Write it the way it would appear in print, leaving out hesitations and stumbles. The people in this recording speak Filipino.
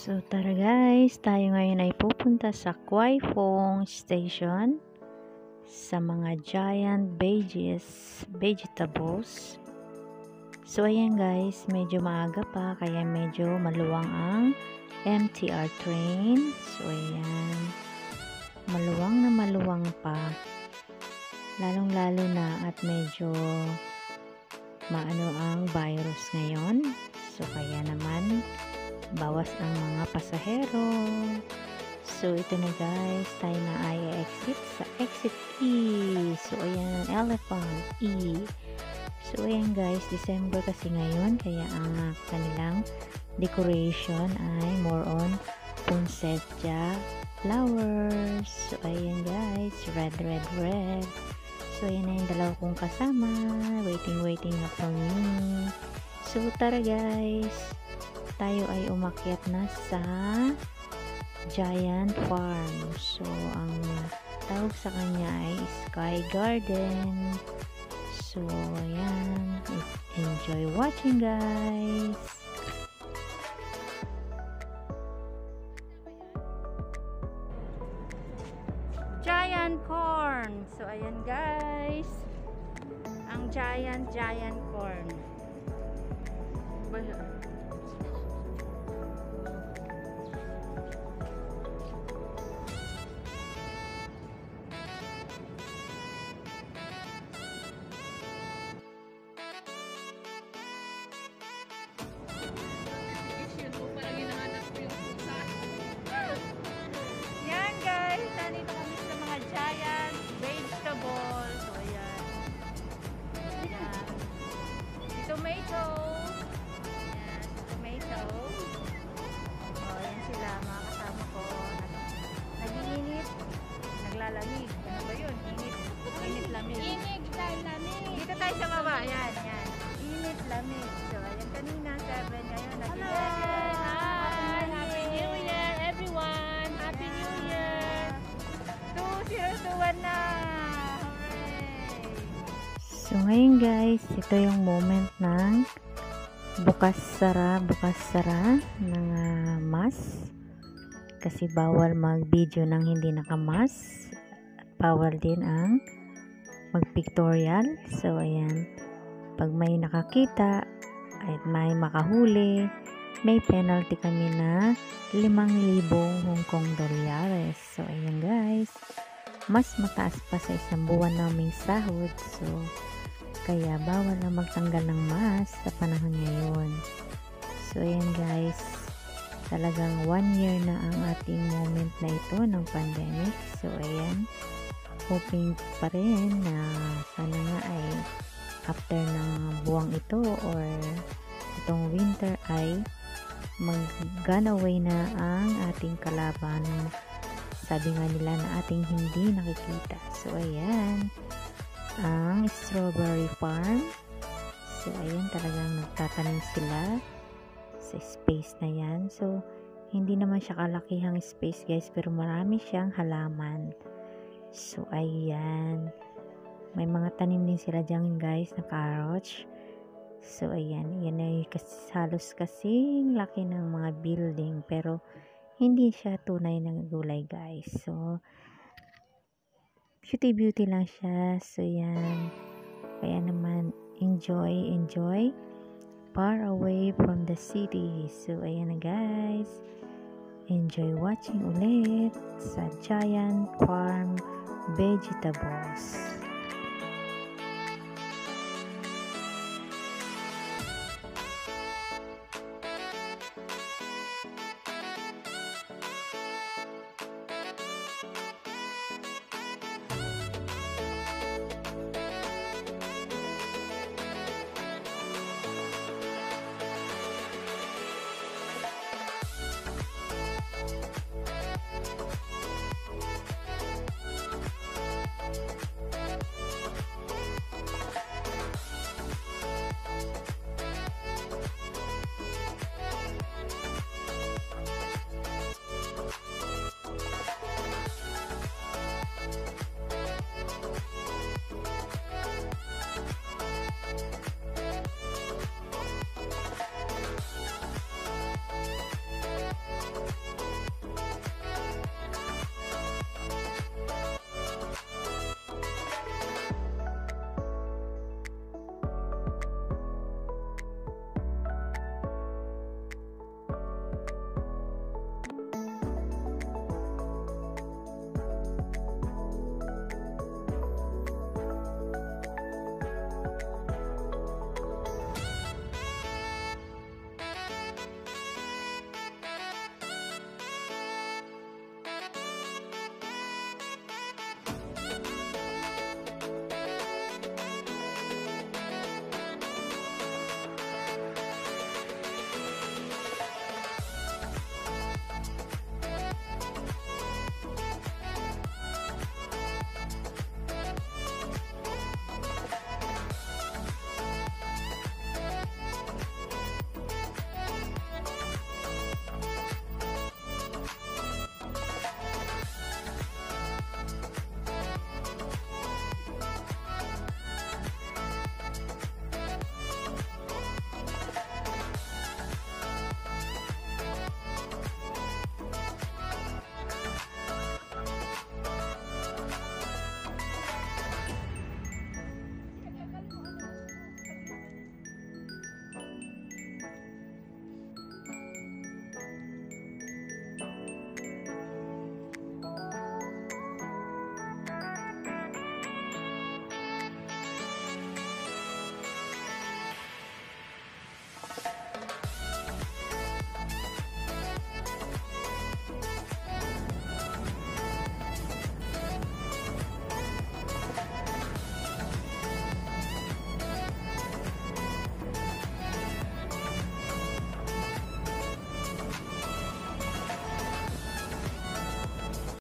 So tara guys, tayo ngayon ay pupunta sa Kwai Fong Station sa mga giant vegetables. So ayan guys, medyo maaga pa kaya medyo maluwang ang MTR train. So ayan, maluwang pa, lalong lalo na at medyo maano ang virus ngayon. So kaya naman bawas ang mga pasahero. So ito na guys, tayo na ay exit sa exit E. So ayan, elephant E. So ayan guys, December kasi ngayon kaya ang kanilang decoration ay more on poinsettia flowers. So ayan guys, red. So ayan na yung dalawa kong kasama, waiting na for me. So tara guys, tayo ay umakyat na sa Giant Farm. So ang tawag sa kanya ay Sky Garden. So ayan, enjoy watching guys. Giant corn. So ayan guys, ang giant corn. Yan guys, nandito kami sa mga giant vegetables. So ayan. Ayan. Tomato. Ayan, tomato. O, ayan sila, mga kasama ko. Nag-iinit. Naglalamig. Ano ba yun? Init-lamig. Init-lamig. Dito tayo sa baba. Ayan. Init-lamig. So, ayan kanina, 7. Ngayon, nag-11. Happy New Year, everyone! Happy New Year! 2021 na! Hooray! So ngayon guys, ito yung moment ng bukas-sara ng mask. Kasi bawal mag-video ng hindi naka-mask. Bawal din ang mag-pictorial. So ayan, pag may nakakita at may makahuli, may penalty kami na 5,000 Hong Kong dolyares. So ayan guys, mas mataas pa sa isang buwan naming sahod. So kaya bawal na magtanggal ng mask sa panahon ngayon. So ayan guys, talagang 1 year na ang ating moment na ito ng pandemic. So ayan, hoping pa rin na sana nga ay after ng buwang ito or itong winter ay mag-gun-away na ang ating kalaban. Sabi nga nila na ating hindi nakikita. So ayan, ang strawberry farm. So ayan, talagang nagtatanim sila sa space na yan. So hindi naman siya kalakihang space guys, pero marami siyang halaman. So ayan, may mga tanim din sila dyan guys na carrots. So ayan, yan ay halos kasing laki ng mga building, pero hindi siya tunay na gulay guys. So beauty lang siya. So yan, kaya naman enjoy far away from the city. So ayan na guys, enjoy watching ulit sa Giant Farm Vegetables.